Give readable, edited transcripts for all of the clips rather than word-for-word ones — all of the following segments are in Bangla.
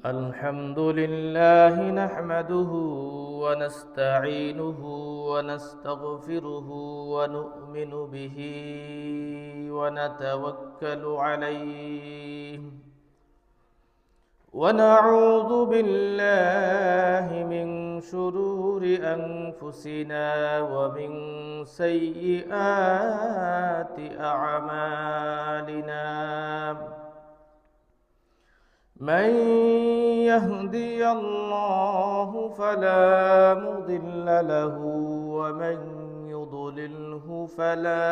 الحمد لله نحمده ونستعينه ونستغفره ونؤمن به ونتوكل عليه ونعوذ بالله من شرور أنفسنا ومن سيئات أعمالنا من يهدي الله فلا مضل له ومن يضلله فلا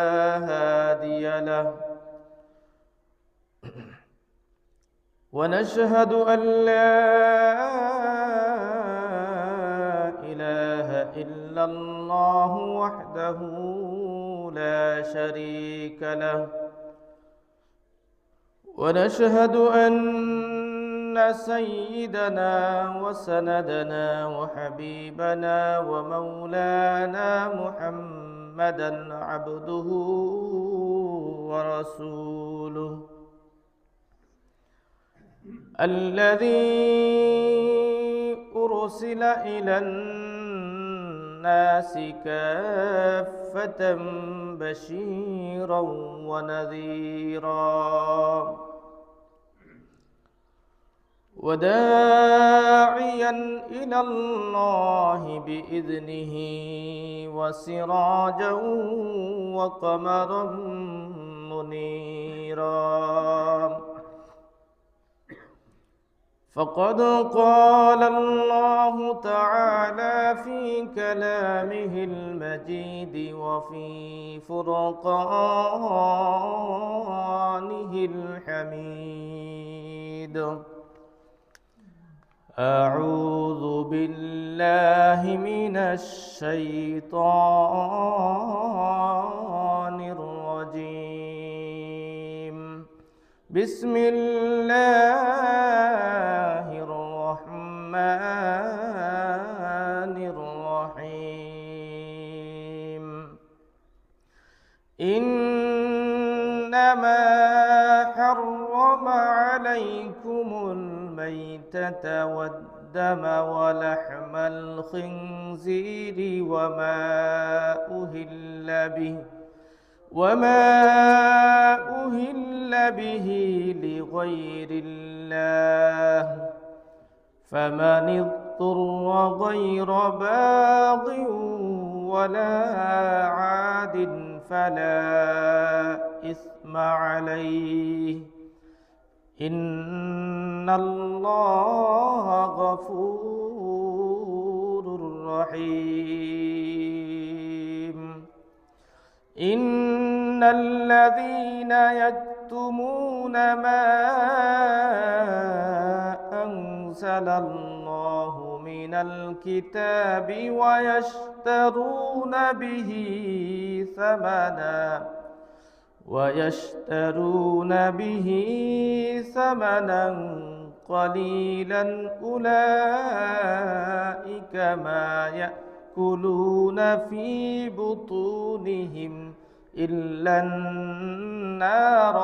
هادي له ونشهد أن لا إله إلا الله وحده لا شريك له ونشهد أن سيدنا وسندنا وحبيبنا ومولانا محمدا عبده ورسوله الذي أرسل إلى الناس كافة بشيرا ونذيرا وداعيا إلى الله بإذنه وسراجا وقمرا منيرا فقد قال الله تعالى في كلامه المجيد وفي فرقانه الحميد أعوذ بالله من الشيطان الرجيم بسم الله الرحمن الرحيم إنما حرم عليكم الميتة والدم ولحم الخنزير وما أهل به لغير الله فمن اضطر غير باغ ولا عاد فلا إثم عليه إن الله غفور رحيم إن الذين يكتمون ما أنزل الله من الكتاب ويشترون به ثمنا قليلا أولئك ما يأكلون في بطونهم إلا النار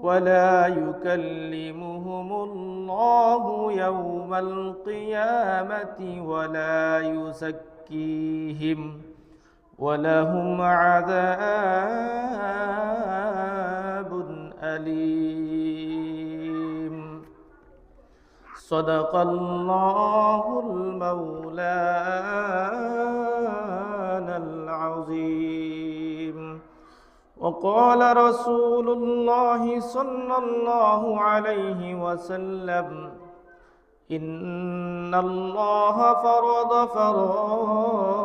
ولا يكلمهم الله يوم القيامة ولا يزكيهم ولهم عذاب أليم صدق الله المولانا العظيم وقال رسول الله صلى الله عليه وسلم إن الله فرض فرائض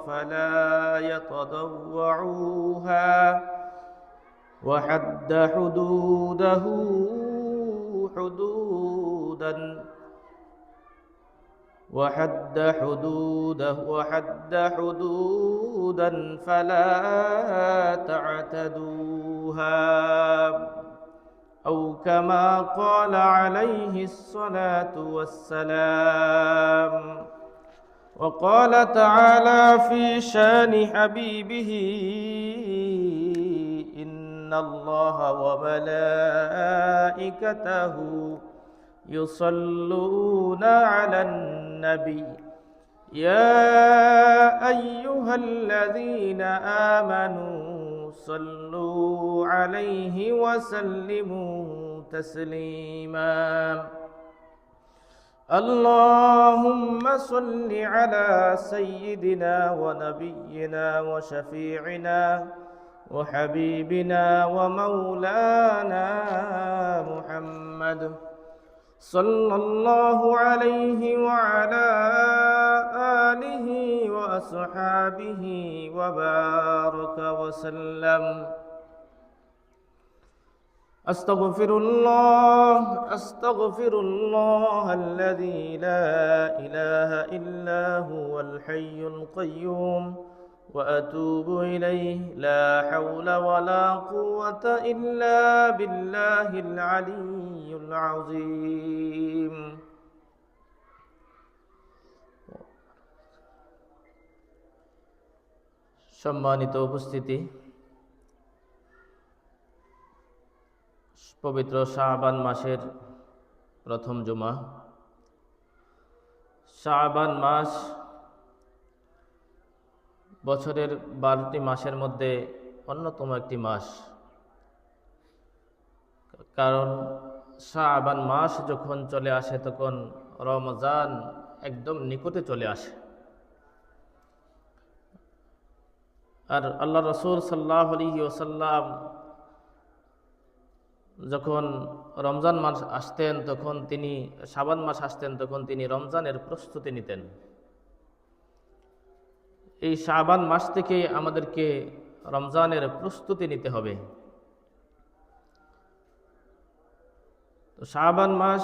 فلا يتضوعوها وحد حدودا فلا تعتدوها أو كما قال عليه الصلاة والسلام وقال تعالى في شان حبيبه إن الله وملائكته يصلون على النبي يا أيها الذين آمنوا صلوا عليه وسلموا تسليما اللهم صل على سيدنا ونبينا وشفيعنا وحبيبنا ومولانا محمد صلى الله عليه وعلى آله وأصحابه وبارك وسلم أستغفر الله الذي لا إله إلا هو الحي القيوم وأتوب إليه لا حول ولا قوة إلا بالله العلي العظيم সম্মানিত উপস্থিতি, পবিত্র শাবান মাসের প্রথম জুমা। শাবান মাস বছরের 12টি মাসের মধ্যে অন্যতম একটি মাস। কারণ শাবান মাস যখন চলে আসে তখন রমজান একদম নিকটে চলে আসে। আর আল্লাহ রসুল সাল্লাল্লাহু আলাইহি ওয়াসাল্লাম যখন রমজান মাস আসতেন তখন তিনি শাবান মাস আসতেন তখন তিনি রমজানের প্রস্তুতি নিতেন। এই শাবান মাস থেকে আমাদেরকে রমজানের প্রস্তুতি নিতে হবে। তো শাবান মাস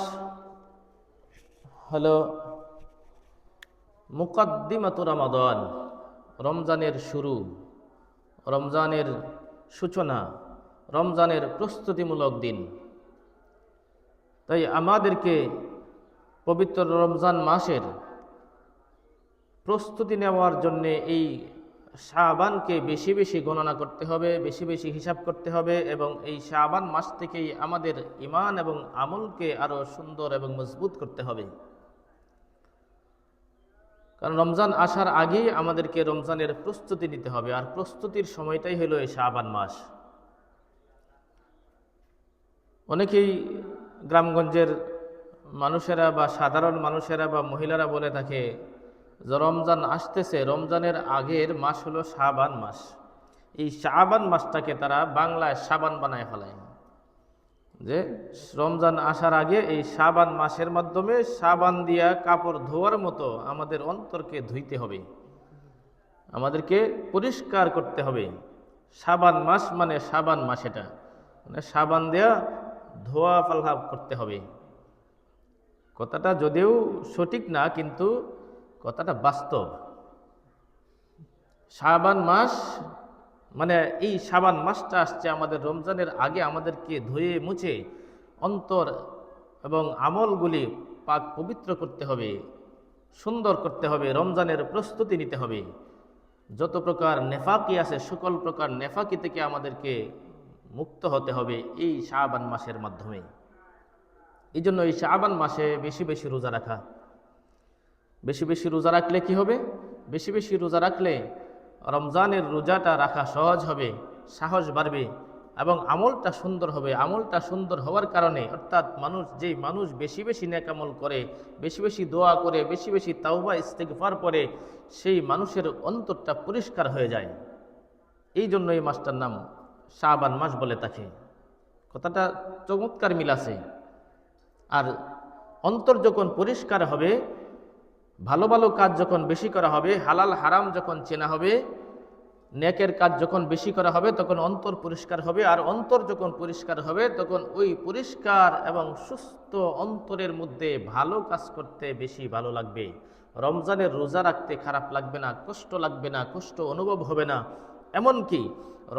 হলো মুকদ্দিমাতু রমাদান, রমজানের শুরু, রমজানের সূচনা, রমজানের প্রস্তুতিমূলক দিন। তাই আমাদেরকে পবিত্র রমজান মাসের প্রস্তুতি নেওয়ার জন্য এই শাবানকে বেশি বেশি গণনা করতে হবে, বেশি বেশি হিসাব করতে হবে এবং এই শাবান মাস থেকেই আমাদের ঈমান এবং আমলকে আরো সুন্দর এবং মজবুত করতে হবে। কারণ রমজান আসার আগেই আমাদেরকে রমজানের প্রস্তুতি নিতে হবে, আর প্রস্তুতির সময়টাই হলো এই শাবান মাস। অনেকেই গ্রামগঞ্জের মানুষেরা বা সাধারণ মানুষেরা বা মহিলারা বলে থাকে যে রমজান আসতেছে, রমজানের আগের মাস হলো শাবান মাস। এই শাবান মাসটাকে তারা বাংলায় সাবান বানায় ফেলায়, যে রমজান আসার আগে এই শাবান মাসের মাধ্যমে সাবান দিয়া কাপড় ধোয়ার মতো আমাদের অন্তরকে ধুইতে হবে, আমাদেরকে পরিষ্কার করতে হবে। শাবান মাস মানে শাবান মাস, এটা মানে সাবান দেয়া ধোয়া ফালহা করতে হবে। কথাটা যদিও সঠিক না, কিন্তু কথাটা বাস্তব। শাবান মাস মানে এই শাবান মাসটা আসছে আমাদের রমজানের আগে, আমাদেরকে ধুয়ে মুছে অন্তর এবং আমলগুলি পাক পবিত্র করতে হবে, সুন্দর করতে হবে, রমজানের প্রস্তুতি নিতে হবে। যত প্রকার নেফাকি আছে সকল প্রকার নেফাকি থেকে আমাদেরকে মুক্ত হতে হবে এই শাবান মাসের মাধ্যমে। এই জন্য এই শাবান মাসে বেশি বেশি রোজা রাখা। বেশি বেশি রোজা রাখলে কি হবে? বেশি বেশি রোজা রাখলে রমজানের রোজাটা রাখা সহজ হবে, সাহস বাড়বে এবং আমলটা সুন্দর হবে। আমলটা সুন্দর হওয়ার কারণে, অর্থাৎ মানুষ বেশি বেশি নেক আমল করে, বেশি বেশি দোয়া করে, বেশি বেশি তাওবা ইস্তিগফার করে, সেই মানুষের অন্তরটা পরিষ্কার হয়ে যায়। এই জন্য এই মাসটার নাম শাবান মাস বলে থাকে। কথাটা চমৎকার মিল আছে। আর অন্তর যখন পরিষ্কার হবে, ভালো ভালো কাজ যখন বেশি করা হবে, হালাল হারাম যখন চেনা হবে, নেকের কাজ যখন বেশি করা হবে, তখন অন্তর পরিষ্কার হবে। আর অন্তর যখন পরিষ্কার হবে, তখন ওই পরিষ্কার এবং সুস্থ অন্তরের মধ্যে ভালো কাজ করতে বেশি ভালো লাগবে। রমজানের রোজা রাখতে খারাপ লাগবে না, কষ্ট লাগবে না, কষ্ট অনুভব হবে না। এমনকি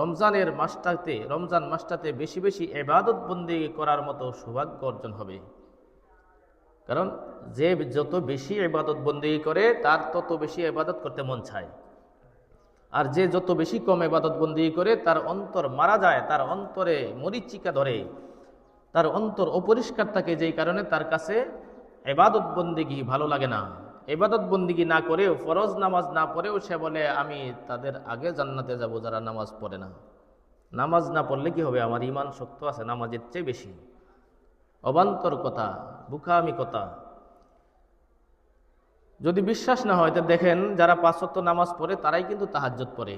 রমজান মাসটাতে বেশি বেশি ইবাদত বন্দেগী করার মতো সৌভাগ্য অর্জন হবে। কারণ যে যত বেশি ইবাদত বন্দেগী করে তার তত বেশি ইবাদত করতে মন চায়, আর যে যত বেশি কম ইবাদত বন্দেগী করে তার অন্তর মারা যায়, তার অন্তরে মরিচিকা ধরে, তার অন্তর অপরিষ্কার থাকে, যেই কারণে তার কাছে ইবাদত বন্দেগী ভালো লাগে না। ইবাদত বন্দেগী না করেও, ফরজ নামাজ না পড়েও সে বলে আমি তাদের আগে জান্নাতে যাব যারা নামাজ পড়ে না। নামাজ না পড়লে কি হবে? আমার ঈমান শক্ত আছে নামাজের চেয়ে বেশি। অবান্তর কথা, বুকামি কথা। যদি বিশ্বাস না হয় তো দেখেন, যারা 5 ওয়াক্ত নামাজ পড়ে তারাই কিন্তু তাহাজ্জুদ পড়ে,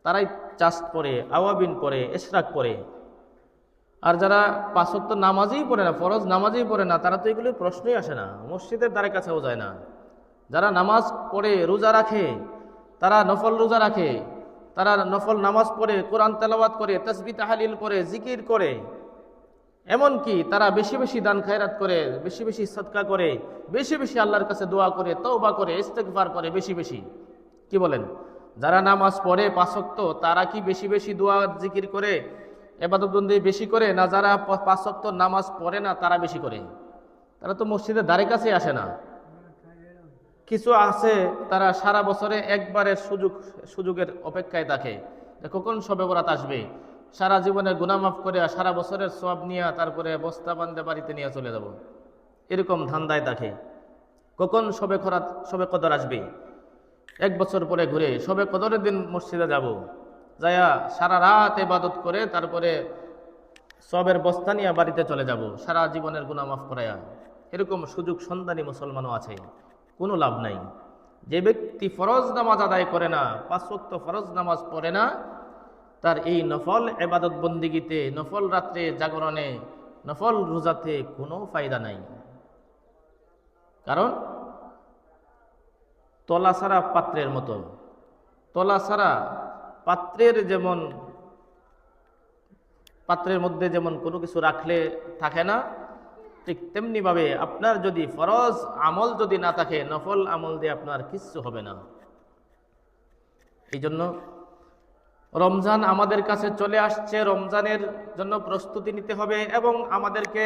তারাই চাস্ত পড়ে, আওয়াবিন পড়ে, ইশরাক পড়ে। আর যারা 5 ওয়াক্ত নামাজই পড়ে না, ফরজ নামাজই পড়ে না, তারা তো এগুলোর প্রশ্নই আসে না, মসজিদের দ্বারে কাছেও যায় না। যারা নামাজ পড়ে, রোজা রাখে, তারা নফল রোজা রাখে, তারা নফল নামাজ পড়ে, কোরআন তেলাওয়াত করে, তাসবিহ তাহলিল করে, জিকির করে, এমনকি তারা বেশি বেশি দান খায়রাত করে, বেশি বেশি সদকা করে, বেশি বেশি আল্লাহর কাছে দোয়া করে, তওবা করে, ইস্তেগফার করে বেশি বেশি। কি বলেন? যারা নামাজ পড়ে 5 ওয়াক্ত তারা কি বেশি বেশি দোয়া জিকির করে, ইবাদত বন্দেগী বেশি করে, না যারা 5 ওয়াক্ত নামাজ পড়ে না তারা বেশি করে? তারা তো মসজিদের দ্বারে কাছে আসে না। কিছু আছে তারা সারা বছরে একবারের সুযোগের অপেক্ষায় থাকে, কখন শবে বরাত আসবে, সারা জীবনের গুনাহ মাফ করে সারা বছরের সওয়াব নিয়ে তারপরে বস্তা বান্ধে বাড়িতে নিয়ে চলে যাব, এরকম ধান্দায় থাকে। কখন শবে কদর আসবে, 1 বছর পরে ঘুরে শবে কদরের দিন মসজিদে যাব, যায়া সারা রাত ইবাদত করে তারপরে সবের বস্তা নিয়ে বাড়িতে চলে যাব, সারা জীবনের গুনাহ মাফ করায়া। এরকম সুযোগ সন্ধানী মুসলমানও আছে, কোনো লাভ নাই। যে ব্যক্তি ফরজ নামাজ আদায় করে না, 5 ওয়াক্ত ফরজ নামাজ পড়ে না, তার এই নফল ইবাদত বন্দেগীতে, নফল রাত্রে জাগরণে, নফল রোজাতে কোনো ফায়দা নাই। কারণ তলা ছাড়া পাত্রের মতো, তলা ছাড়া পাত্রের মধ্যে যেমন কোনো কিছু রাখলে থাকে না, ঠিক তেমনিভাবে আপনার যদি ফরজ আমল যদি না থাকে, নফল আমল দিয়ে আপনার কিচ্ছু হবে না। এই জন্য রমজান আমাদের কাছে চলে আসছে, রমজানের জন্য প্রস্তুতি নিতে হবে এবং আমাদেরকে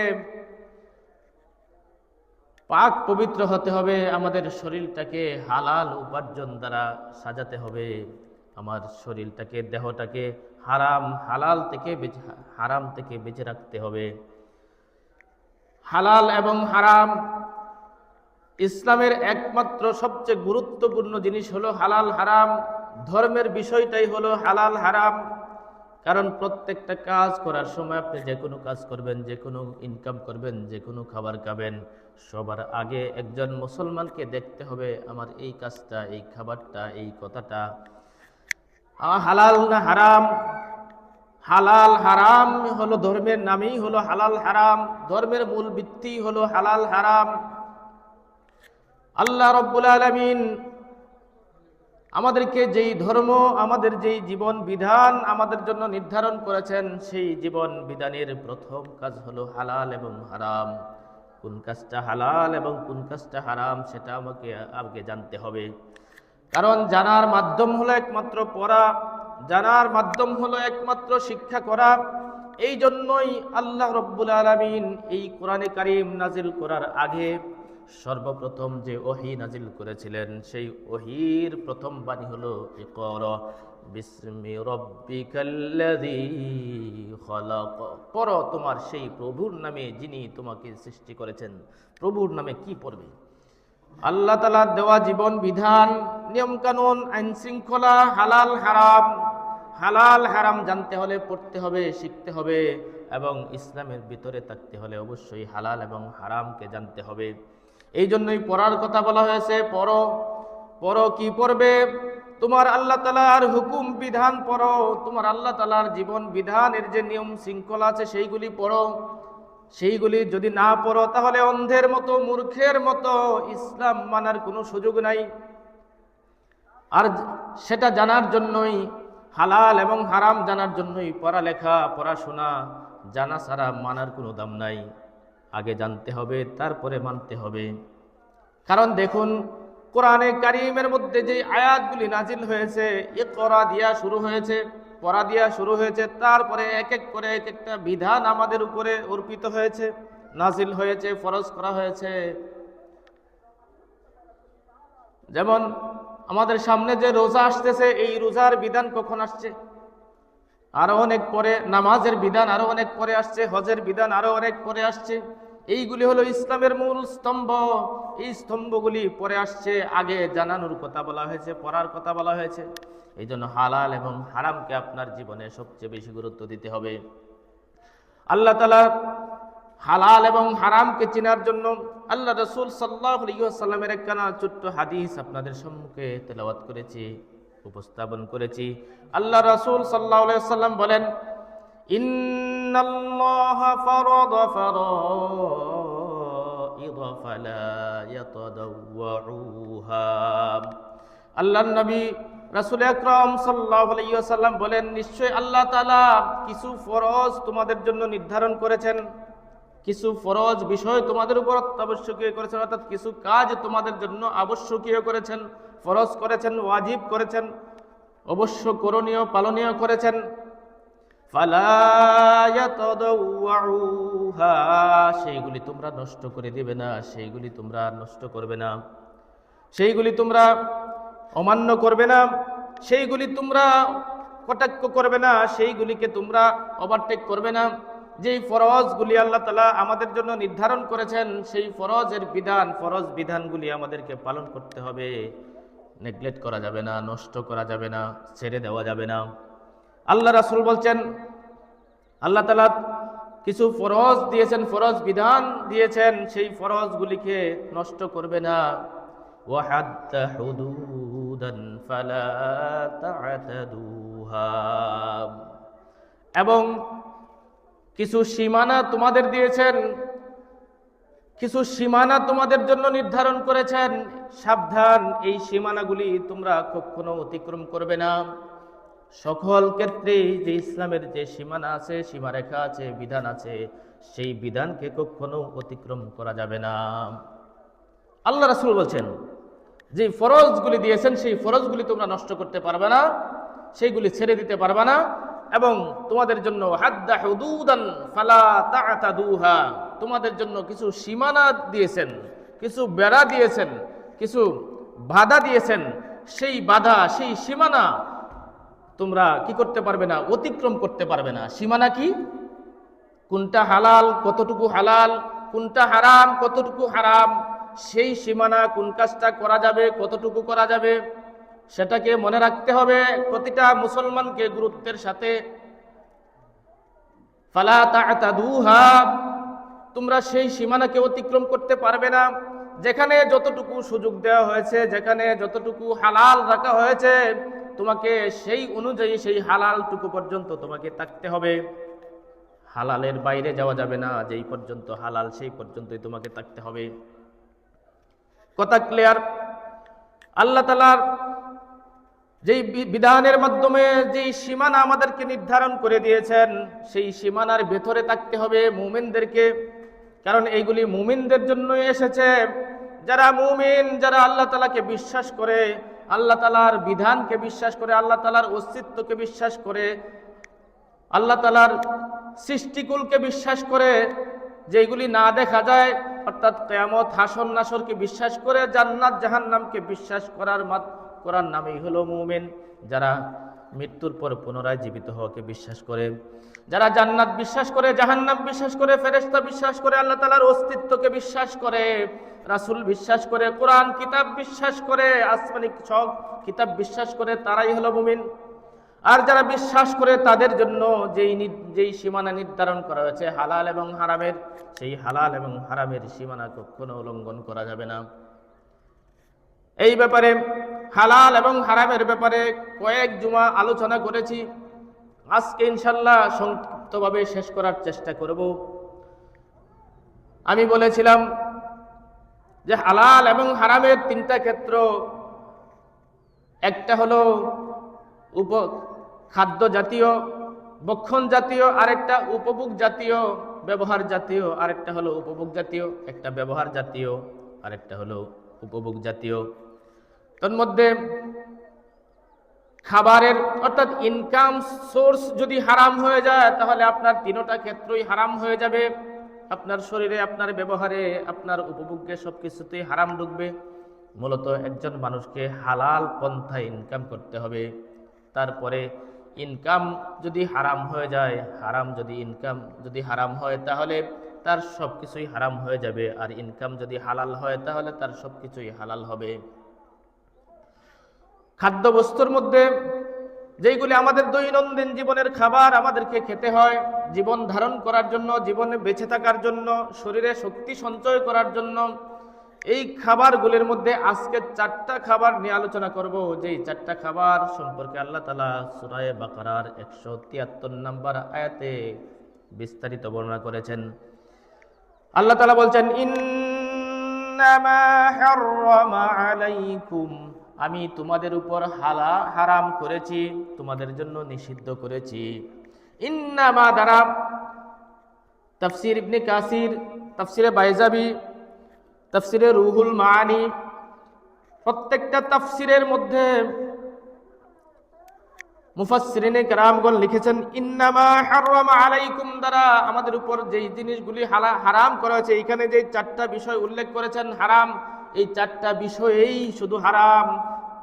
পাক পবিত্র হতে হবে, আমাদের শরীরটাকে হালাল উপার্জন দ্বারা সাজাতে হবে, আমার শরীরটাকে, দেহটাকে হারাম থেকে বেঁচে রাখতে হবে। হালাল এবং হারাম, ইসলামের একমাত্র সবচেয়ে গুরুত্বপূর্ণ জিনিস হলো হালাল হারাম। ধর্মের বিষয়টাই হলো হালাল হারাম। কারণ প্রত্যেকটা কাজ করার সময় আপনি যে কোনো কাজ করবেন, যে কোনো ইনকাম করবেন, যে কোনো খাবার খাবেন, সবার আগে একজন মুসলমানকে দেখতে হবে আমার এই কাজটা, এই খাবারটা, এই কথাটা হালাল না হারাম। হালাল হারাম হলো ধর্মের নামেই হলো হালাল হারাম, ধর্মের মূল ভিত্তি হলো হালাল হারাম। আল্লাহ রাব্বুল আলামিন আমাদেরকে যেই ধর্ম, আমাদের যেই জীবন বিধান আমাদের জন্য নির্ধারণ করেছেন, সেই জীবন বিধানের প্রথম কাজ হলো হালাল এবং হারাম। কোন কাজটা হালাল এবং কোন কাজটা হারাম সেটা আমাকে আগে জানতে হবে। কারণ জানার মাধ্যম হলো একমাত্র পড়া, জানার মাধ্যম হলো একমাত্র শিক্ষা করা। এই জন্যই আল্লাহ রাব্বুল আলামিন এই কোরআনে কারীম নাজিল করার আগে সর্বপ্রথম যে ওহী নাজিল করেছিলেন, সেই ওহীর প্রথম বাণী হলো ইকরা বিসমি রাব্বিকাল্লাযী খলাক। পড়ো তোমার সেই প্রভুর নামে যিনি তোমাকে সৃষ্টি করেছেন। প্রভুর নামে কি পড়বে? আল্লাহ তাআলার দেওয়া জীবন বিধান, নিয়ম কানুন, আইন শৃঙ্খলা, হালাল হারাম জানতে হলে পড়তে হবে, শিখতে হবে এবং ইসলামের ভিতরে থাকতে হলে অবশ্যই হালাল এবং হারামকে জানতে হবে। এই জন্যই পড়ার কথা বলা হয়েছে। পড়ো কি পড়বে? তোমার আল্লাহ তাআলার হুকুম বিধান পড়ো, তোমার আল্লাহ তাআলার জীবন বিধানের যে নিয়ম শৃঙ্খলা আছে সেইগুলি পড়ো। সেইগুলি যদি না পড়ো তাহলে অন্ধের মতো, মূর্খের মতো ইসলাম মানার কোনো সুযোগ নাই। আর সেটা জানার জন্যই, হালাল এবং হারাম জানার জন্যই পড়ালেখা, পড়াশোনা। জানা ছাড়া মানার কোনো দাম নাই। আগে জানতে হবে, তারপরে মানতে হবে। কারণ দেখুন, কোরআনে কারীমের মধ্যে যে আয়াতগুলি নাজিল হয়েছে, ইকরা দিয়া শুরু হয়েছে, পড়া দিয়া শুরু হয়েছে, তারপরে এক এক করে এক একটা বিধান আমাদের উপরে অর্পিত হয়েছে, নাজিল হয়েছে, ফরজ করা হয়েছে। যেমন আমাদের সামনে যে রোজা আসতেছে, এই রোজার বিধান কখন আসছে? আরো অনেক পরে। নামাজের বিধান আরো অনেক পরে আসছে, হজের বিধান আরো অনেক পরে আসছে। এইগুলি হলো ইসলামের মূল স্তম্ভ। এই স্তম্ভগুলি পরে আসছে, আগে জানানোর কথা বলা হয়েছে, পড়ার কথা বলা হয়েছে। এই জন্য হালাল এবং হারামকে আপনার জীবনে সবচেয়ে বেশি গুরুত্ব দিতে হবে। আল্লাহ তাআলা হালাল এবং হারামকে চেনার জন্য আল্লাহ রাসূল সাল্লাল্লাহু আলাইহি ওয়াসাল্লামের একখানা ছোট্ট হাদিস আপনাদের সম্মুখে তেলাওয়াত করেছি, উপস্থাপন করেছি। আল্লাহ রাসূল সাল্লাল্লাহু আলাইহি ওয়াসাল্লাম বলেন, ইন্নাল্লাহা ফারাদা ফারাইদ ফালা ইয়াতাদাওউহা। আল্লাহর নবী রাসূল আকরাম সাল্লাল্লাহু আলাইহি ওয়াসাল্লাম বলেন, নিশ্চয় আল্লাহ তাআলা কিছু ফরজ তোমাদের জন্য নির্ধারণ করেছেন, কিছু ফরজ বিষয় তোমাদের উপর অত্যাবশ্যকীয় করেছেন, অর্থাৎ কিছু কাজ তোমাদের জন্য আবশ্যকীয় করেছেন, ফরজ করেছেন, ওয়াজিব করেছেন, অবশ্য করণীয় পালনীয় করেছেন। ফালা ইয়াতাদাওউহা, সেইগুলি তোমরা নষ্ট করে দিবে না, সেইগুলি তোমরা নষ্ট করবে না, সেইগুলি তোমরা অমান্য করবে না, সেইগুলি তোমরা কটাক্ষ করবে না, সেইগুলিকে তোমরা ওভারটেক করবে না। যেই ফরজগুলি আল্লাহ তাআলা আমাদের জন্য নির্ধারণ করেছেন, সেই ফরজের বিধান, ফরজ বিধানগুলি আমাদেরকে পালন করতে হবে। নেগলেক্ট করা যাবে না, নষ্ট করা যাবে না, ছেড়ে দেওয়া যাবে না। আল্লাহ রাসূল বলছেন, আল্লাহ তাআলা কিছু ফরজ দিয়েছেন, ফরজ বিধান দিয়েছেন, সেই ফরজগুলিকে নষ্ট করবে না। وحد حدودا فلا تعتدوها, এবং কিছু সীমানা তোমাদের দিয়েছেন, কিছু সীমানা তোমাদের জন্য নির্ধারণ করেছেন। সাবধান, এই সীমানাগুলি তোমরা কখনো অতিক্রম করবে না। সকল ক্ষেত্রে যে ইসলামের যে সীমানা আছে, সীমারেখা আছে, বিধান আছে, সেই বিধানকে কখনো অতিক্রম করা যাবে না। আল্লাহ রাসূল বলছেন, যে ফরজগুলি দিয়েছেন সেই ফরজগুলি তোমরা নষ্ট করতে পারবে না, সেইগুলি ছেড়ে দিতে পারবে না। এবং তোমাদের জন্য হাদ্দা হুদুদান ফালা তা'তাদুহা, তোমাদের জন্য কিছু সীমানা দিয়েছেন, কিছু বেড়া দিয়েছেন, কিছু বাধা দিয়েছেন। সেই বাধা, সেই সীমানা তোমরা কি করতে পারবে না? অতিক্রম করতে পারবে না। সীমানা কি? কোনটা হালাল, কতটুকু হালাল, কোনটা হারাম, কতটুকু হারাম, সেই সীমানা, কোন কাজটা করা যাবে, কতটুকু করা যাবে, সেটাকে মনে রাখতে হবে প্রতিটা মুসলমানকে গুরুত্বের সাথে। ফালা তা'তাদুহা, তোমরা সেই সীমানাকে অতিক্রম করতে পারবে না। যেখানে যতটুকু সুযোগ দেওয়া হয়েছে, যেখানে যতটুকু হালাল রাখা হয়েছে, তোমাকে সেই অনুযায়ী সেই হালালটুকু পর্যন্ত তোমাকে থাকতে হবে। হালালের বাইরে যাওয়া যাবে না। যেই পর্যন্ত হালাল সেই পর্যন্তই তোমাকে থাকতে হবে। কথা ক্লিয়ার? আল্লাহ তাআলার যেই বিধানের মাধ্যমে যেই সীমানা আমাদেরকে নির্ধারণ করে দিয়েছেন, সেই সীমানার ভেতরে থাকতে হবে মুমিনদেরকে। কারণ এইগুলি মুমিনদের জন্যই এসেছে। যারা মুমিন, যারা আল্লাহ তাআলাকে বিশ্বাস করে, আল্লাহ তাআলার বিধানকে বিশ্বাস করে, আল্লাহ তাআলার অস্তিত্বকে বিশ্বাস করে, আল্লাহ তাআলার সৃষ্টিকুলকে বিশ্বাস করে, যেগুলি না দেখা যায়, অর্থাৎ কিয়ামত, হাসর নাসরকে বিশ্বাস করে, জান্নাত জাহান্নামকে বিশ্বাস করার নামই হলো মুমিন। যারা মৃত্যুর পর পুনরায় জীবিত হওয়াকে বিশ্বাস করে, যারা জান্নাত বিশ্বাস করে, জাহান্নাম বিশ্বাস করে, ফেরেশতা বিশ্বাস করে, আল্লাহ তাআলার অস্তিত্বকে বিশ্বাস করে, রাসূল বিশ্বাস করে, কোরআন কিতাব বিশ্বাস করে, আসমানি সব কিতাব বিশ্বাস করে, তারাই হলো মুমিন। আর যারা বিশ্বাস করে তাদের জন্য যেই সীমানা নির্ধারণ করা হয়েছে হালাল এবং হারামের, সেই হালাল এবং হারামের সীমানা কখনো উল্লঙ্ঘন করা যাবে না। এই ব্যাপারে, হালাল এবং হারামের ব্যাপারে কয়েক জুমা আলোচনা করেছি। আজকে ইনশাআল্লাহ সংক্ষিপ্তভাবে শেষ করার চেষ্টা করব। আমি বলেছিলাম যে হালাল এবং হারামের তিনটা ক্ষেত্র। একটা হলো খাদ্য জাতীয়, ভক্ষণ জাতীয়, আরেকটা উপভোগ জাতীয়, ব্যবহার জাতীয়, আরেকটা হলো উপভোগ জাতীয়। একটা ব্যবহার জাতীয়, আরেকটা হলো উপভোগ জাতীয়। তার মধ্যে খাবারের অর্থাৎ ইনকাম সোর্স যদি হারাম হয়ে যায়, তাহলে আপনার তিনটা ক্ষেত্রই হারাম হয়ে যাবে। আপনার শরীরে, আপনার ব্যবহারে, আপনার উপভোগ্যে সবকিছুতেই হারাম ঢুকবে। মূলত একজন মানুষকে হালাল পন্থায় ইনকাম করতে হবে। তারপরে ইনকাম যদি হারাম হয়ে যায়, ইনকাম যদি হারাম হয়, তাহলে তার সব কিছুই হারাম হয়ে যাবে। আর ইনকাম যদি হালাল হয়, তাহলে তার সব কিছুই হালাল হবে। খাদ্যবস্তুর মধ্যে যেইগুলি আমাদের দৈনন্দিন জীবনের খাবার আমাদেরকে খেতে হয় জীবন ধারণ করার জন্য, জীবনে বেঁচে থাকার জন্য, শরীরে শক্তি সঞ্চয় করার জন্য, এই খাবারগুলির মধ্যে আজকে 4টা খাবার নিয়ে আলোচনা করব। যেই 4টা খাবার সম্পর্কে আল্লাহ তাআলা সূরা বাকারার 173 নম্বর আয়াতে বিস্তারিত বর্ণনা করেছেন। আল্লাহ তাআলা বলছেন, ইন্নামা হাররামা আলাইকুম, আমি তোমাদের উপর হারাম করেছি, তোমাদের জন্য নিষিদ্ধ করেছি। ইন্নামা দ্বারা তাফসীর ইবনে কাসির, তাফসীরে বাইজাবি, তাফসীরে রুহুল মাআনি, প্রত্যেকটা তাফসীরের মধ্যে মুফাসসিরিনে কেরামগণ লিখেছেন ইন্নামা হাররামা আলাইকুম দ্বারা আমাদের উপর যেই জিনিসগুলি হারাম করা হয়েছে, এখানে যে 4টা বিষয় উল্লেখ করেছেন হারাম, এই 4টা বিষয়েই শুধু হারাম।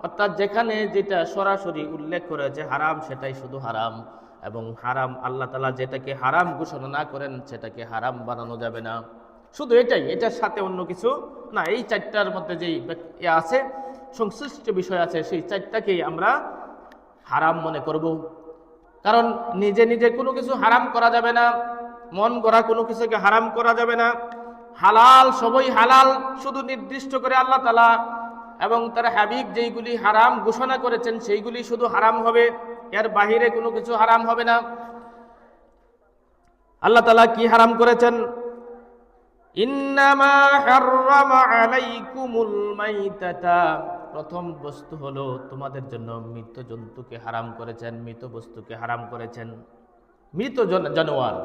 অর্থাৎ যেখানে যেটা সরাসরি উল্লেখ করেছে হারাম, সেটাই শুধু হারাম। এবং হারাম, আল্লাহ তাআলা যেটাকে হারাম ঘোষণা না করেন সেটাকে হারাম বানানো যাবে না। শুধু এটাই, এটার সাথে অন্য কিছু না। এই 4টার মধ্যে যেই আছে, সংশ্লিষ্ট বিষয় আছে, সেই 4টাকেই আমরা হারাম মনে করব। কারণ নিজে নিজে কোনো কিছু হারাম করা যাবে না, মন গড়া কোনো কিছুকে হারাম করা যাবে না। হালাল সবই হালাল, শুধু নির্দিষ্ট করে আল্লাহ তাআলা এবং তার হাবিব যেইগুলি হারাম ঘোষণা করেছেন সেইগুলি শুধু হারাম হবে, এর বাহিরে কোনো কিছু হারাম হবে না। আল্লাহ তাআলা কি হারাম করেছেন? ইন্নামা হাররামা আলাইকুমুল মাইতাতা, প্রথম বস্তু হলো তোমাদের জন্য মৃত জন্তুকে হারাম করেছেন, মৃত বস্তুকে হারাম করেছেন। মৃত জানোয়ার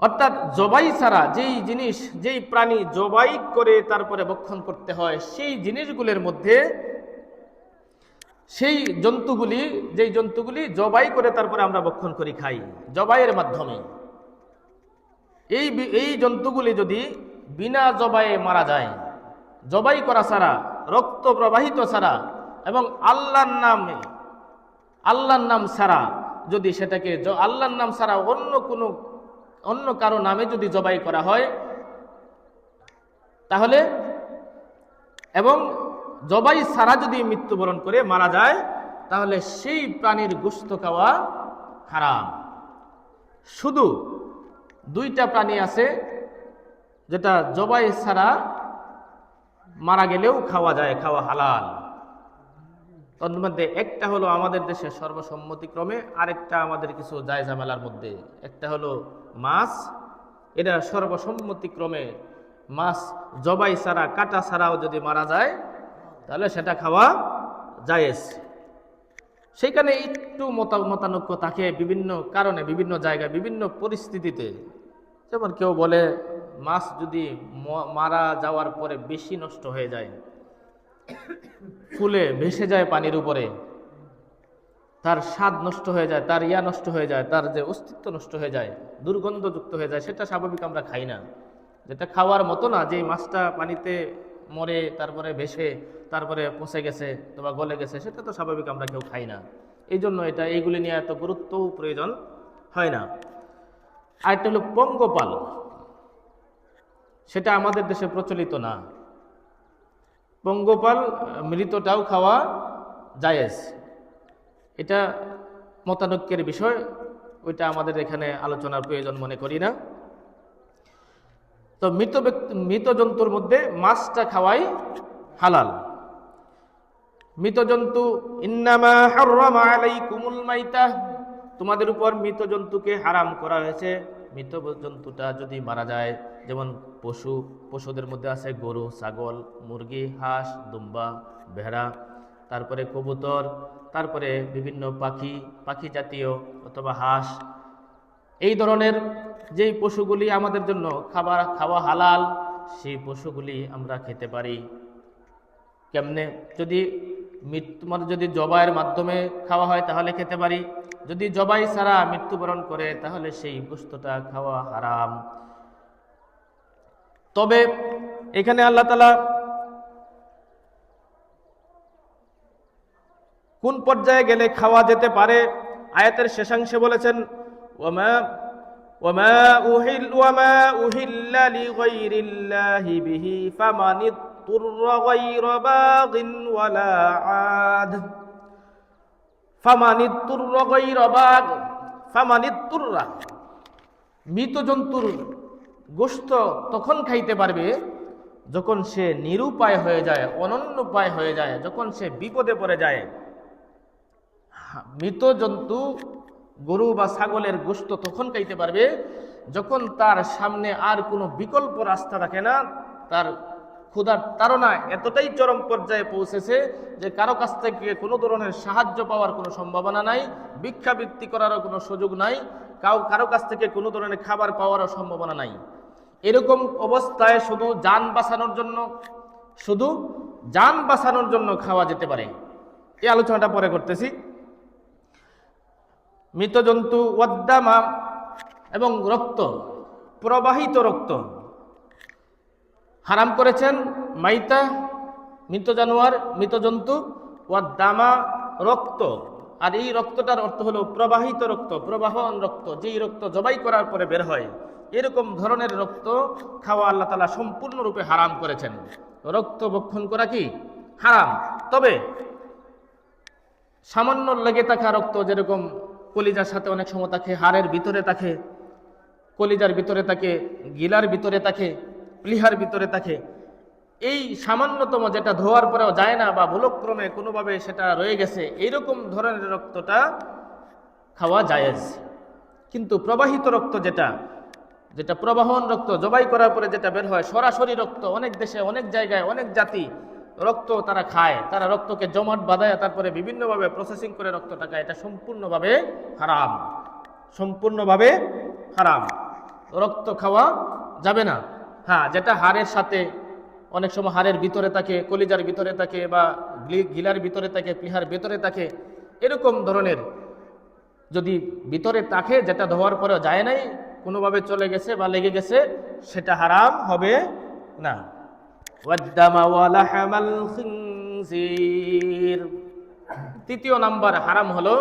অর্থাৎ জবাই ছাড়া যেই জিনিস, যেই প্রাণী জবাই করে তারপরে ভক্ষণ করতে হয়, সেই জিনিসগুলোর মধ্যে সেই জন্তুগুলি, যেই জন্তুগুলি জবাই করে তারপরে আমরা ভক্ষণ করি, খাই জবাইয়ের মাধ্যমে, এই জন্তুগুলি যদি বিনা জবাইয়ে মারা যায়, জবাই করা ছাড়া, রক্ত প্রবাহিত ছাড়া এবং আল্লাহর নাম ছাড়া, যদি সেটাকে আল্লাহর নাম ছাড়া অন্য কারো নামে যদি জবাই করা হয়, তাহলে এবং জবাই ছাড়া যদি মৃত্যুবরণ করে মারা যায়, তাহলে সেই প্রাণীর গোশত খাওয়া হারাম। শুধু 2টা প্রাণী আছে যেটা জবাই ছাড়া মারা গেলেও খাওয়া যায়, খাওয়া হালাল। তার মধ্যে একটা হলো আমাদের দেশে সর্বসম্মতিক্রমে, আরেকটা আমাদের কিছু জায়জামেলার মধ্যে। একটা হলো মাছ, এটা সর্বসম্মতিক্রমে মাছ জবাই ছাড়া, কাটা ছাড়াও যদি মারা যায় তাহলে সেটা খাওয়া জায়েজ। সেখানে একটু মতানৈক্য থাকে বিভিন্ন কারণে, বিভিন্ন জায়গায়, বিভিন্ন পরিস্থিতিতে। যেমন কেউ বলে মাছ যদি মারা যাওয়ার পরে বেশি নষ্ট হয়ে যায়, ফুলে ভেসে যায় পানির উপরে, তার স্বাদ নষ্ট হয়ে যায়, তার নষ্ট হয়ে যায়, তার যে অস্তিত্ব নষ্ট হয়ে যায়, দুর্গন্ধযুক্ত হয়ে যায়, সেটা স্বাভাবিক আমরা খাই না। যেটা খাওয়ার মতো না, যে মাছটা পানিতে মরে তারপরে ভেসে তারপরে পচে গেছে অথবা গলে গেছে, সেটা তো স্বাভাবিক আমরা কেউ খাই না। এই জন্য এইগুলি নিয়ে এত গুরুত্বও প্রয়োজন হয় না। আরেকটা হলো পঙ্গপাল, সেটা আমাদের দেশে প্রচলিত না। পঙ্গপাল মৃতটাও খাওয়া জায়েজ, এটা মতানৈক্যের বিষয়, ওইটা আমাদের এখানে আলোচনার প্রয়োজন মনে করি না। তো মৃত জন্তুর মধ্যে মাছটা খাওয়াই হালাল। মৃত জন্তু, ইন্নামা হাররামা আলাইকুমুল মাইতা, তোমাদের উপর মৃত জন্তুকে হারাম করা হয়েছে। মৃত জন্তুটা যদি মারা যায়, যেমন পশুদের মধ্যে আছে গরু, ছাগল, মুরগি, হাঁস, দুম্বা, ভেড়া, তারপরে কবুতর, তারপরে বিভিন্ন পাখি জাতীয় অথবা হাঁস, এই ধরনের যেই পশুগুলি আমাদের জন্য খাওয়া হালাল, সেই পশুগুলি আমরা খেতে পারি। কেমনে? যদি জবাইয়ের মাধ্যমে খাওয়া হয় তাহলে খেতে পারি, যদি জবাই ছাড়া মৃত্যুবরণ করে তাহলে সেই গোশতটা খাওয়া হারাম। তবে এখানে আল্লাহ তাআলা কোন পর্যায়ে গেলে খাওয়া যেতে পারে আয়াতের শেষাংশে বলেছেন, ওয়ামা উহিল্লা লিগাইরিল্লাহি বিহি ফামানিত্তুররা গায়রা বাগিন ওয়ালা আদ। ফামানিত্তুররা গায়রা বাগ, ফামানিত্তুররা, মৃত জন্তুর গোশত তখন খাইতে পারবে যখন সে নিরুপায় হয়ে যায়, অনন্য উপায় হয়ে যায়, যখন সে বিপদে পড়ে যায়। মৃত জন্তু গরু বা ছাগলের গোশত তখন খাইতে পারবে যখন তার সামনে আর কোনো বিকল্প রাস্তা থাকে না, তার ক্ষুধার তাড়না এতটাই চরম পর্যায়ে পৌঁছেছে যে কারো কাছ থেকে কোনো ধরনের সাহায্য পাওয়ার কোনো সম্ভাবনা নাই, ভিক্ষাবৃত্তি করারও কোনো সুযোগ নাই, কারো কাছ থেকে কোনো ধরনের খাবার পাওয়ারও সম্ভাবনা নাই। এরকম অবস্থায় শুধু যান বাঁচানোর জন্য খাওয়া যেতে পারে। এই আলোচনাটা পরে করতেছি। মৃত জন্তু ওয়াদ্দামা, এবং রক্ত, প্রবাহিত রক্ত হারাম করেছেন। মাইতা, মৃত জানোয়ার, মৃত জন্তু, ওয়াদ্দামা, রক্ত। আর এই রক্তটার অর্থ হলো প্রবাহিত রক্ত, প্রবাহন রক্ত, যেই রক্ত জবাই করার পরে বের হয়, এরকম ধরনের রক্ত খাওয়া আল্লাহ তাআলা সম্পূর্ণরূপে হারাম করেছেন। রক্ত ভক্ষণ করা কি হারাম। তবে সামান্য লেগে থাকা রক্ত, যেরকম কলিজার সাথে অনেক সময় থাকে, হাড়ের ভিতরে থাকে, কলিজার ভিতরে থাকে, গিলার ভিতরে থাকে, প্লিহার ভিতরে থাকে, এই সামান্যতম যেটা ধোয়ার পরেও যায় না বা ভুলক্রমে কোনোভাবে সেটা রয়ে গেছে, এইরকম ধরনের রক্তটা খাওয়া জায়েজ। কিন্তু প্রবাহিত রক্ত, যেটা প্রবাহন রক্ত, জবাই করার পরে যেটা বের হয় সরাসরি রক্ত, অনেক দেশে, অনেক জায়গায়, অনেক জাতি রক্ত তারা খায়, তারা রক্তকে জমাট বাঁধায় তারপরে বিভিন্নভাবে প্রসেসিং করে রক্তটা খায়, এটা সম্পূর্ণভাবে হারাম, সম্পূর্ণভাবে হারাম। রক্ত খাওয়া যাবে না। হ্যাঁ, যেটা হাড়ের সাথে, অনেক সময় হাড়ের ভিতরে থাকে, কলিজার ভিতরে থাকে, বা গিলার ভিতরে থাকে, প্লিহার ভিতরে থাকে, এরকম ধরনের যদি ভিতরে থাকে, যেটা ধোয়ার পরেও যায় নাই, কোনোভাবে চলে গেছে বা লেগে গেছে, সেটা হারাম হবে না। তৃতীয় নাম্বার হারাম হলো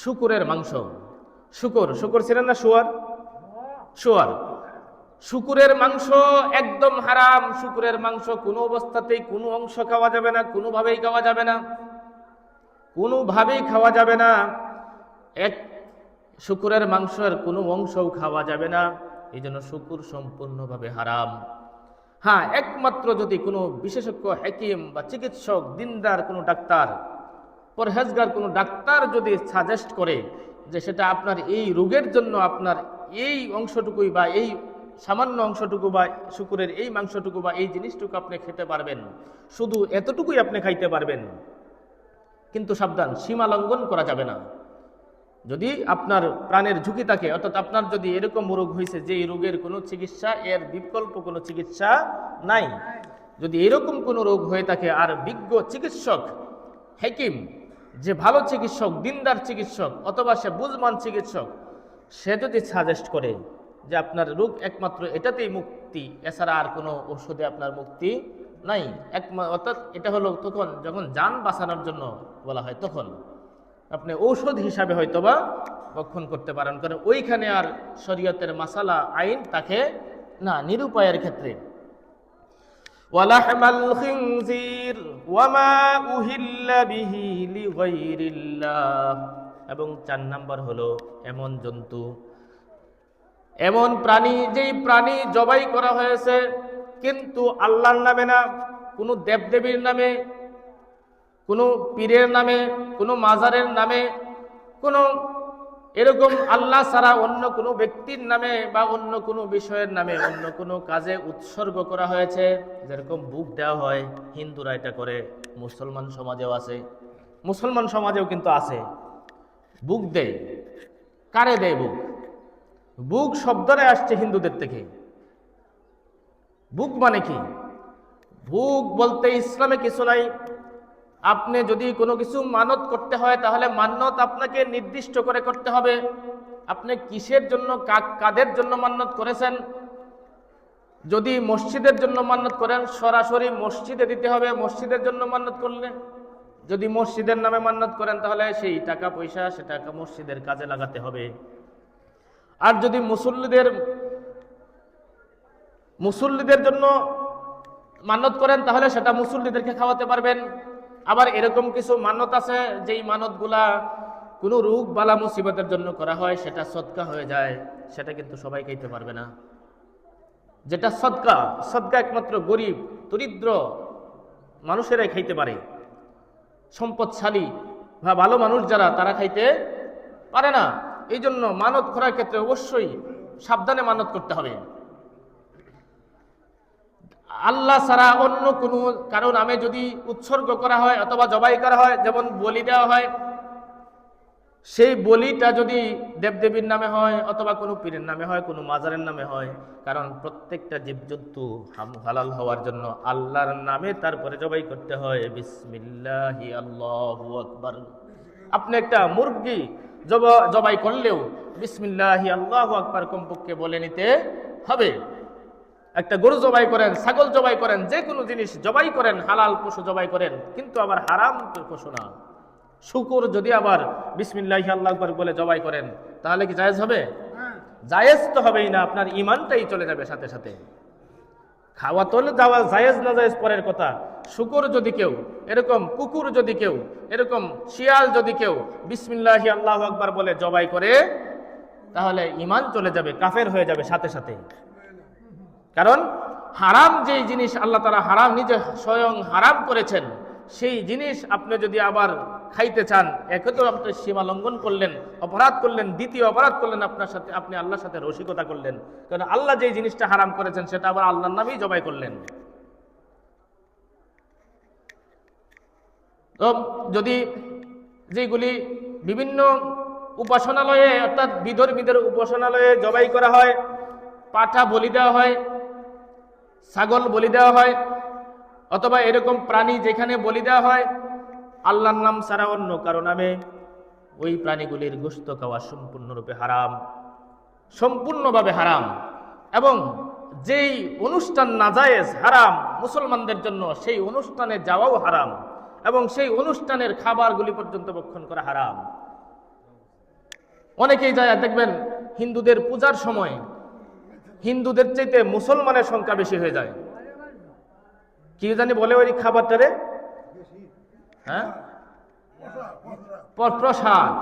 শুকুরের মাংস। শুকুর ছিলেন না? শুয়ার, শুকুরের মাংস একদম হারাম। শুকুরের মাংস কোনো অবস্থাতেই কোনো অংশ খাওয়া যাবে না, কোনোভাবেই খাওয়া যাবে না, কোনোভাবেই খাওয়া যাবে না। শুকুরের মাংসের কোনো অংশও খাওয়া যাবে না, এই জন্য শুকুর সম্পূর্ণভাবে হারাম। হ্যাঁ, একমাত্র যদি কোনো বিশেষজ্ঞ হাকিম বা চিকিৎসক, দিনদার কোনো ডাক্তার, পরহেজগার কোনো ডাক্তার যদি সাজেস্ট করে যে সেটা আপনার এই রোগের জন্য আপনার এই অংশটুকুই বা এই সামান্য অংশটুকু বা শুকুরের এই মাংসটুকু বা এই জিনিসটুকু আপনি খেতে পারবেন, শুধু এতটুকুই আপনি খাইতে পারবেন, কিন্তু সাবধান, সীমা লঙ্ঘন করা যাবে না। যদি আপনার প্রাণের ঝুঁকি থাকে, অর্থাৎ আপনার যদি এরকম রোগ হয়েছে যে এই রোগের কোনো চিকিৎসা, এর বিকল্প কোনো চিকিৎসা নাই, যদি এরকম কোনো রোগ হয়ে থাকে আর বিজ্ঞ চিকিৎসক, হাকিম, যে ভালো চিকিৎসক, দিনদার চিকিৎসক, অথবা সে বুঝমান চিকিৎসক, সে যদি সাজেস্ট করে যে আপনার রোগ একমাত্র এটাতেই মুক্তি, এছাড়া আর কোনো ওষুধে আপনার মুক্তি নাই, অর্থাৎ এটা হলো তখন যখন জান বাঁচানোর জন্য বলা হয়, তখন আপনি ঔষধ হিসাবে হয়তোবা ভক্ষণ করতে পারেন, কারণ ওইখানে আর শরীয়তের মাসালা আইন তাকে না, নিরুপায়ের ক্ষেত্রে। ওয়ালাহমাল খিনজির ওয়ামা উহিল্লা বিহি লিগাইরিল্লাহ। এবং 4 নাম্বার হলো এমন জন্তু, এমন প্রাণী, যেই প্রাণী জবাই করা হয়েছে কিন্তু আল্লাহর নামে না, কোনো দেবদেবীর নামে, কোনো পীরের নামে, কোনো মাজারের নামে, কোনো এরকম আল্লাহ ছাড়া অন্য কোনো ব্যক্তির নামে বা অন্য কোনো বিষয়ের নামে অন্য কোনো কাজে উৎসর্গ করা হয়েছে। যেরকম বুক দেওয়া হয়, হিন্দুরা এটা করে, মুসলমান সমাজেও আছে, মুসলমান সমাজেও কিন্তু আছে, বুক দেয়। কারে দেয় বুক? বুক শব্দটাই আসছে হিন্দুদের থেকে। বুক মানে কি? বুক বলতে ইসলামে কিছু নাই, আপনি যদি কোনো কিছু মানত করতে হয় তাহলে মান্যত আপনাকে নির্দিষ্ট করে করতে হবে। আপনি কিসের জন্য, কাদের জন্য মান্যত করেছেন। যদি মসজিদের জন্য মান্যত করেন সরাসরি মসজিদে দিতে হবে, মসজিদের জন্য মান্যত করলে। যদি মসজিদের নামে মান্যত করেন তাহলে সেই টাকা পয়সা সে টাকা মসজিদের কাজে লাগাতে হবে। আর যদি মুসল্লিদের জন্য মান্যত করেন তাহলে সেটা মুসল্লিদেরকে খাওয়াতে পারবেন। আবার এরকম কিছু মান্যত আছে যেই মান্যতগুলা কোনো রোগ বালা মুসিবতের জন্য করা হয়, সেটা সদকা হয়ে যায়, সেটা কিন্তু সবাই খাইতে পারবে না। যেটা সদকা, সদকা একমাত্র গরিব দরিদ্র মানুষেরাই খাইতে পারে। সম্পদশালী বা ভালো মানুষ যারা, তারা খাইতে পারে না। এই জন্য মানত করার ক্ষেত্রে অবশ্যই সাবধানে মানত করতে হবে। আল্লাহ ছাড়া অন্য কোনো কারো নামে যদি উৎসর্গ করা হয় অথবা জবাই করা হয়, যেমন বলি দেওয়া হয়, সেই বলিটা যদি দেবদেবীর নামে হয় অথবা কোনো পীরের নামে হয়, কোনো মাজারের নামে হয়, কারণ প্রত্যেকটা জীবজন্তু হালাল হওয়ার জন্য আল্লাহর নামে তারপরে জবাই করতে হয়। বিসমিল্লাহি আল্লাহু আকবার। আপনি একটা মুরগি জবাই করলেও বিসমিল্লাহি আল্লাহু আকবার কমপক্ষে বলে নিতে হবে। একটা গরু জবাই করেন, ছাগল জবাই করেন, যে কোনো জিনিস জবাই করেন, হালাল পশু জবাই করেন, কিন্তু আবার হারাম পশু না। শুকর যদি আবার বিসমিল্লাহি আল্লাহু আকবার বলে জবাই করেন তাহলে কি জায়েজ হবে? জায়েজ তো হবেই না, আপনার ঈমানটাই চলে যাবে সাথে সাথে। খাওয়া তো যাওয়া জায়েজ না জায়েজ পরের কথা। শুকর যদি কেউ এরকম, কুকুর যদি কেউ এরকম, শিয়াল যদি কেউ বিসমিল্লাহি আল্লাহু আকবার বলে জবাই করে তাহলে ঈমান চলে যাবে, কাফের হয়ে যাবে সাথে সাথে। কারণ হারাম যেই জিনিস আল্লাহ তাআলা হারাম নিজে স্বয়ং হারাম করেছেন, সেই জিনিস আপনি যদি আবার খাইতে চান, একে তো আপনি সীমা লঙ্ঘন করলেন, অপরাধ করলেন। দ্বিতীয় অপরাধ করলেন, আপনার সাথে আপনি আল্লাহর সাথে রসিকতা করলেন। কারণ আল্লাহ যেই জিনিসটা হারাম করেছেন সেটা আবার আল্লাহর নামেই জবাই করলেন। তো যদি যেগুলি বিভিন্ন উপাসনালয়ে অর্থাৎ বিধর্মীদের উপাসনালয়ে জবাই করা হয়, পাঠা বলি দেওয়া হয়, ছাগল বলি দেওয়া হয়, অথবা এরকম প্রাণী যেখানে বলি দেওয়া হয় আল্লাহর নাম ছাড়া অন্য কারো নামে, ওই প্রাণীগুলির গোশত খাওয়া সম্পূর্ণরূপে হারাম, সম্পূর্ণভাবে হারাম। এবং যেই অনুষ্ঠান নাজায়েজ হারাম মুসলমানদের জন্য, সেই অনুষ্ঠানে যাওয়াও হারাম, এবং সেই অনুষ্ঠানের খাবারগুলি পর্যন্ত ভক্ষণ করা হারাম। অনেকেই যায় দেখবেন হিন্দুদের পূজার সময় হিন্দুদের চাইতে মুসলমানের সংখ্যা বেশি হয়ে যায়। কি জানি বলে ওই খাবারটারে, হ্যাঁ, প্রসাদ।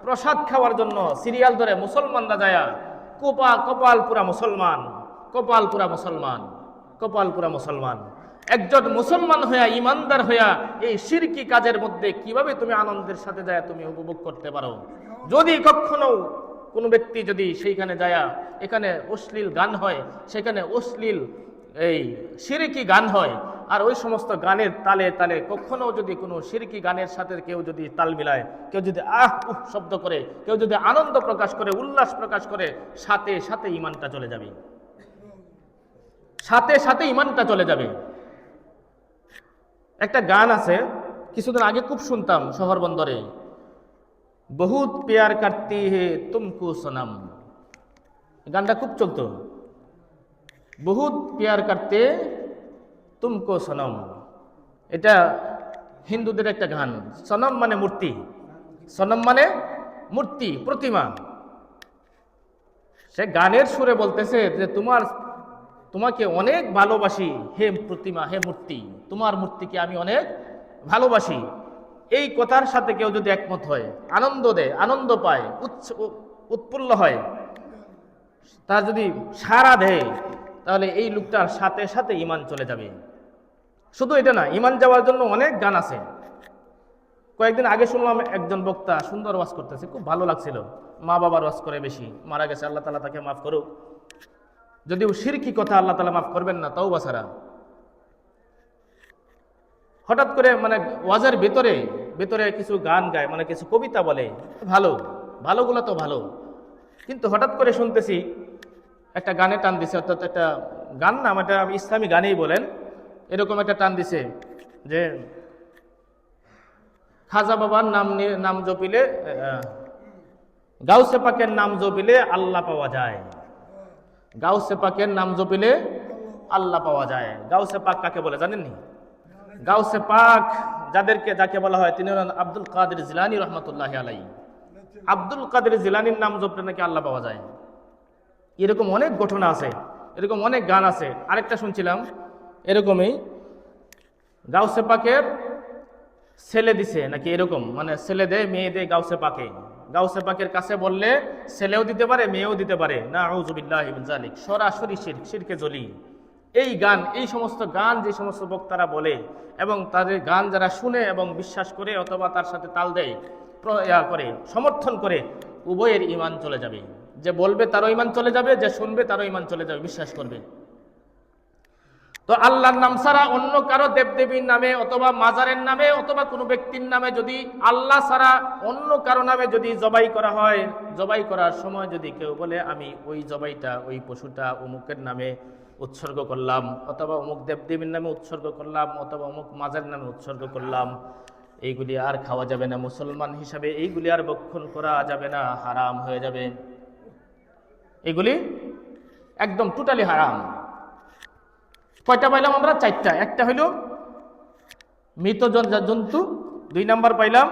প্রসাদ খাওয়ার জন্য সিরিয়াল ধরে মুসলমানরা যায়, কপাল পুরা মুসলমান, কপাল পুরা মুসলমান, কপাল পুরা মুসলমান। একজন মুসলমান হইয়া, ইমানদার হইয়া এই শিরকি কাজের মধ্যে কিভাবে তুমি আনন্দের সাথে যায় তুমি উপভোগ করতে পারো? যদি কখনো কোনো ব্যক্তি যদি সেইখানে যায়, এখানে অশ্লীল গান হয়, সেখানে অশ্লীল এই শিরকি গান হয়, আর ওই সমস্ত গানের তালে তালে কখনো যদি কোনো শিরকি গানের সাথে কেউ যদি তাল মিলায়, কেউ যদি শব্দ করে, কেউ যদি আনন্দ প্রকাশ করে, উল্লাস প্রকাশ করে, সাথে সাথে ঈমানটা চলে যাবে, সাথে সাথে ঈমানটা চলে যাবে। একটা গান আছে, কিছুদিন আগে খুব শুনতাম শহর বন্দরে, বহুত প্যার করতি হে তুমকো সনম। গানটা খুব চলতো, বহুত প্যার করতে তুমকো সনম। এটা হিন্দুদের একটা গান। সনম মানে মূর্তি, সনম মানে মূর্তি, প্রতিমা। সে গানের সুরে বলতেছে যে তোমাকে অনেক ভালোবাসি হে প্রতিমা, হে মূর্তি, তোমার মূর্তিকে আমি অনেক ভালোবাসি। এই কথার সাথে কেউ যদি একমত হয়, আনন্দ দেয়, আনন্দ পায়, উৎফুল্ল হয়, তার যদি সাড়া দেয়, তাহলে এই লোকটার সাথে সাথে ঈমান চলে যাবে। শুধু এটা না, ঈমান যাওয়ার জন্য অনেক গান আছে। কয়েকদিন আগে শুনলাম একজন বক্তা সুন্দর ওয়াজ করতেছে, খুব ভালো লাগছিল। মা বাবার ওয়াজ করে বেশি, মারা গেছে, আল্লাহ তাআলা তাকে মাফ করুক। যদিও শিরকি কথা আল্লাহ তাআলা মাফ করবেন না, তাওবা ছাড়া। হঠাৎ করে মানে ওয়াজের ভেতরে কিছু গান গায়, মানে কিছু কবিতা বলে, ভালোগুলো তো ভালো, কিন্তু হঠাৎ করে শুনতেছি একটা গানে টান দিছে, অর্থাৎ একটা গান না, এটা ইসলামী গানেই বলেন, এরকম একটা টান দিছে যে খাজা বাবার নাম জপিলে, গাউসে পাকের নাম জপিলে আল্লাহ পাওয়া যায়। গাউসে পাকের নাম জপিলে আল্লাহ পাওয়া যায়। গাউসে পাক কাকে বলে জানেননি? গাউসে পাক যাকে বলা হয় তিনি হলেন আব্দুল কাদের জিলানী রহমতুল্লাহি আলাইহি। আব্দুল কাদের জিলানীর নাম জপলে নাকি আল্লাহ পাওয়া যায়। এরকম অনেক ঘটনা আছে, এরকম অনেক গান আছে। আরেকটা শুনছিলাম এরকমই, গাউসে পাকের ছেলে দিছে নাকি, এরকম মানে ছেলে দেয় মেয়ে দেয় গাউসে পাকে। গাউসে পাকের কাছে বললে ছেলেও দিতে পারে মেয়েও দিতে পারে। নাউযু বিল্লাহি মিন যালিক, সরাসরি শিরক, শিরকে জলি। এই গান, এই সমস্ত গান যে সমস্ত বক্তারা বলে এবং তাদের গান যারা শুনে এবং বিশ্বাস করে অথবা তার সাথে তাল দেয়, করে, সমর্থন করে, উভয়ের ঈমান চলে যাবে। যে বলবে তারও ঈমান চলে যাবে, যে শুনবে তারও ঈমান চলে যাবে, বিশ্বাস করবে। তো আল্লাহর নাম ছাড়া অন্য কারো দেবদেবীর নামে অথবা মাজারের নামে অথবা কোনো ব্যক্তির নামে যদি, আল্লাহ ছাড়া অন্য কারো নামে যদি জবাই করা হয়, জবাই করার সময় যদি কেউ বলে আমি ওই জবাইটা, ওই পশুটা অমুকের নামে উৎসর্গ করলাম, অথবা অমুক দেবদেবীর নামে উৎসর্গ করলাম, অথবা অমুক মাজারের নামে উৎসর্গ করলাম, এইগুলি আর খাওয়া যাবে না। মুসলমান হিসাবে এইগুলি আর ভক্ষণ করা যাবে না, হারাম হয়ে যাবে। এগুলি একদম টোটালি হারাম। কয়টা পাইলাম আমরা? চারটা। একটা হইল মৃত জন্তু, 2 নাম্বার পাইলাম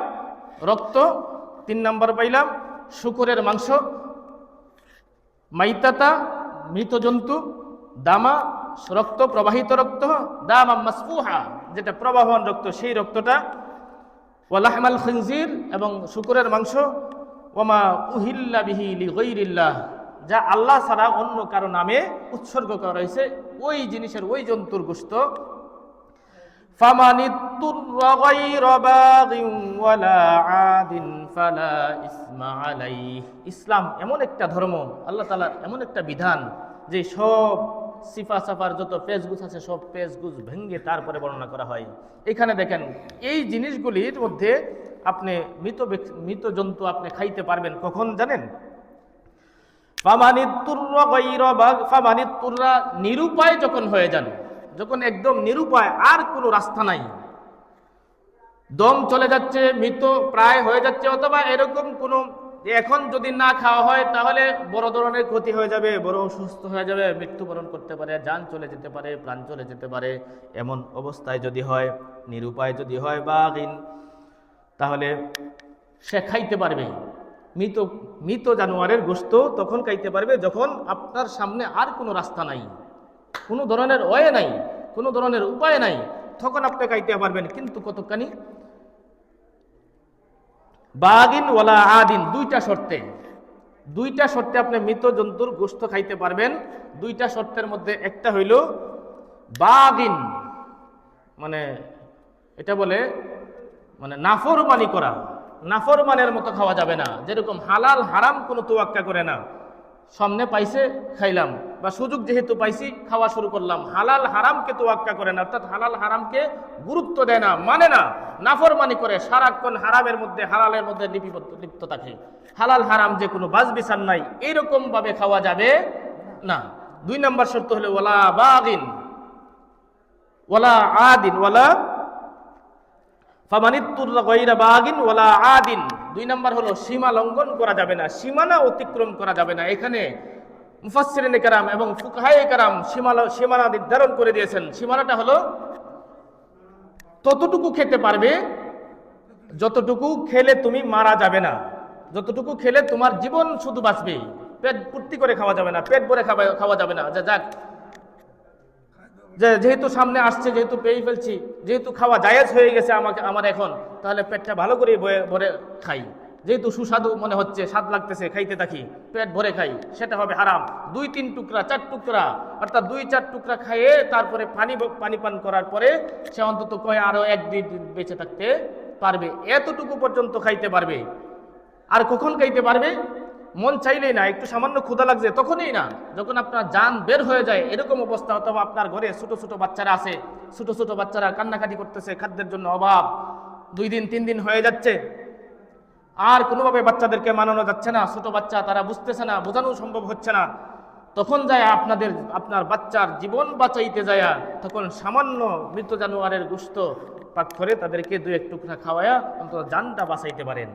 রক্ত, 3 নাম্বার পাইলাম শূকরের মাংস, মাইতাতা মৃত জন্তু, দামা রক্ত, প্রবাহিত রক্ত, দামা মাসফুহা যেটা প্রবাহমান রক্ত, সেই রক্তটা, ওয়ালাহমাল খিনজির এবং শূকরের মাংস, ওয়ামা উহিল্লা বিহি লিগাইরিল্লাহ যা আল্লাহ ছাড়া অন্য কারো নামে উৎসর্গ করা হয়েছে, ওই জিনিসের, ওই জন্তুর গোশত। ফামানিত্তুররা গায়রা বাগিন ওয়ালা আদিন ফালা ইসমা আলাইহি। ইসলাম এমন একটা ধর্ম, আল্লাহ তাআলার এমন একটা বিধান যে সব সিফা সাফার যত পেজগুজ আছে সব পেজগুজ ভেঙে তারপরে বর্ণনা করা হয়। এখানে দেখেন এই জিনিসগুলির মধ্যে আপনি মৃত জন্তু আপনি খাইতে পারবেন কখন জানেন? নিরুপায় যখন হয়ে যান, যখন একদম নিরুপায়, আর কোনো রাস্তা নাই, দম চলে যাচ্ছে, মৃত প্রায় হয়ে যাচ্ছে, অথবা এরকম কোনো এখন যদি না খাওয়া হয় তাহলে বড় ধরনের ক্ষতি হয়ে যাবে, বড় অসুস্থ হয়ে যাবে, মৃত্যুবরণ করতে পারে, জান চলে যেতে পারে, প্রাণ চলে যেতে পারে। এমন অবস্থায় যদি হয়, নিরুপায় যদি হয় বাগিন, তাহলে সে খাইতে পারবে। মৃত জানোয়ারের গোশত তখন খাইতে পারবে যখন আপনার সামনে আর কোনো রাস্তা নাই, কোনো ধরনের ওয়ে নাই, কোনো ধরনের উপায় নাই, তখন আপনি খাইতে পারবেন। কিন্তু কতখানি? বাগিন ওয়ালা আদিন, দুইটা শর্তে আপনি মৃত জন্তুর গোশত খাইতে পারবেন। 2টা শর্তের মধ্যে একটা হইল বাগিন, মানে এটা বলে মানে নাফরমানি করা, নাফরমানের মতো খাওয়া যাবে না। যেরকম হালাল হারাম কোনো তোয়াক্কা করে না, সামনে পাইছে খাইলাম, বা সুযোগ যেহেতু পাইছি খাওয়া শুরু করলাম, হালাল হারামকে তোয়াক্কা করে না, অর্থাৎ হালাল হারামকে গুরুত্ব দেয় না, মানে না, নাফরমানি করে, সারাক্ষণ হারামের মধ্যে হালালের মধ্যে লিপ্ত থাকে, হালাল হারাম যে কোনো বাজ বিচার নাই, এইরকম ভাবে খাওয়া যাবে না। 2 নাম্বার শর্ত হলো ওয়ালা বাগিন ওয়ালা আদিন, ওয়ালা ফামানিত্তুররা গায়রা বাগিন ওয়ালা আদিন। 2 নাম্বার হলো সীমা লঙ্ঘন করা যাবে না, সীমানা অতিক্রম করা যাবে না। এখানে মুফাসসিরিনে কেরাম এবং ফুকাহায়ে কেরাম সীমানা নির্ধারণ করে দিয়েছেন। সীমানাটা হলো ততটুকু খেতে পারবে যতটুকু খেলে তুমি মারা যাবে না, যতটুকু খেলে তোমার জীবন শুধু বাঁচবে। পেট পূর্তি করে খাওয়া যাবে না, পেট ভরে খাওয়া যাবে না, যাক যেহেতু সামনে আসছে, যেহেতু পেয়ে ফেলছি, যেহেতু খাওয়া জায়েজ হয়ে গেছে আমার এখন, তাহলে পেটটা ভালো করে ভরে খাই, যেহেতু সুস্বাদু মনে হচ্ছে, স্বাদ লাগতেছে, খাইতে থাকি, পেট ভরে খাই, সেটা হবে হারাম। 2-3 টুকরা 4 টুকরা, অর্থাৎ 2-4 টুকরা খাইয়ে তারপরে পানি পান করার পরে সে অন্তত আরো 1-2 দিন বেঁচে থাকতে পারবে, এতটুকু পর্যন্ত খাইতে পারবে। আর কখন খাইতে পারবে? মন চাইলেই না, একটু সামান্য ক্ষুধা লাগছে তখনই না, যখন আপনার জান বের হয়ে যায় এরকম অবস্থা, অথবা আপনার ঘরে ছোট ছোট বাচ্চারা আছে, ছোট বাচ্চারা কান্নাকাটি করতেছে, খাদ্যের জন্য অভাব, 2 দিন 3 দিন হয়ে যাচ্ছে, আর কোনোভাবে বাচ্চাদেরকে মানানো যাচ্ছে না, ছোট বাচ্চা, তারা বুঝতেছে না, বোঝানো সম্ভব হচ্ছে না, তখন যায় আপনার বাচ্চার জীবন বাঁচাইতে যায় তখন সামান্য মৃত জানোয়ারের গোশত পাক করে তাদেরকে 2-1 টুকরা খাওয়ায়া অন্তত জানটা বাঁচাইতে পারেন।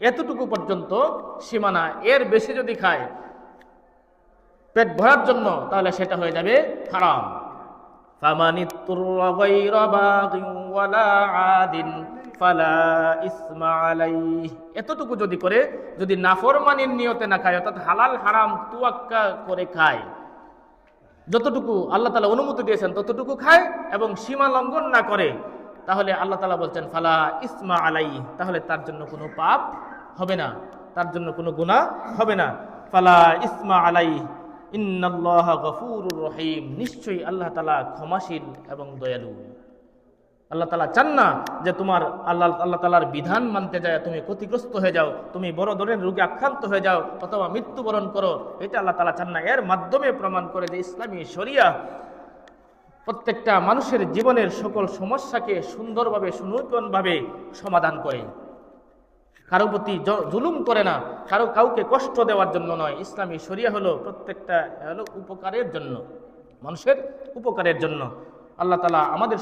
এতটুকু পর্যন্ত সীমানা, এর বেশি যদি খায় পেট ভরার জন্য তাহলে সেটা হয়ে যাবে হারাম। ফামানিত্তুররা গায়রা বাগিন ওয়ালা আদিন ফালা ইসমা আলাইহি, এতটুকু যদি করে, যদি নাফরমানির নিয়তে না খায়, অর্থাৎ হালাল হারাম তুয়াক্কা করে খায়, যতটুকু আল্লাহ তাআলা অনুমতি দিয়েছেন ততটুকু খায় এবং সীমা লঙ্ঘন না করে, তাহলে আল্লাহ তাআলা বলছেন ফালা ইসমা আলাইহি, তাহলে তার জন্য কোনো পাপ হবে না, তার জন্য কোনো গুনাহ হবে না। ফালা ইসমা আলাইহি ইন্নাল্লাহা গফুরুর রহিম, নিশ্চয়ই আল্লাহ তাআলা ক্ষমাশীল এবং দয়ালু। আল্লাহ তাআলা চান না যে তোমার আল্লাহ তাআলার বিধান মানতে যায় তুমি ক্ষতিগ্রস্ত হয়ে যাও, তুমি বড় ধরনের রোগে আক্রান্ত হয়ে যাও অথবা মৃত্যুবরণ করো, এটা আল্লাহ তাআলা চান না। এর মাধ্যমে প্রমাণ করে যে ইসলামী শরিয়া প্রত্যেকটা মানুষের জীবনের সকল সমস্যাকে সুন্দরভাবে সুনিপুণভাবে সমাধান করে, কারো প্রতি জুলুম করে না, কাউকে কষ্ট দেওয়ার জন্য নয়। ইসলামী শরিয়া হলো প্রত্যেকটা উপকারের জন্য, মানুষের উপকারের জন্য। আল্লাহ তাআলা আমাদের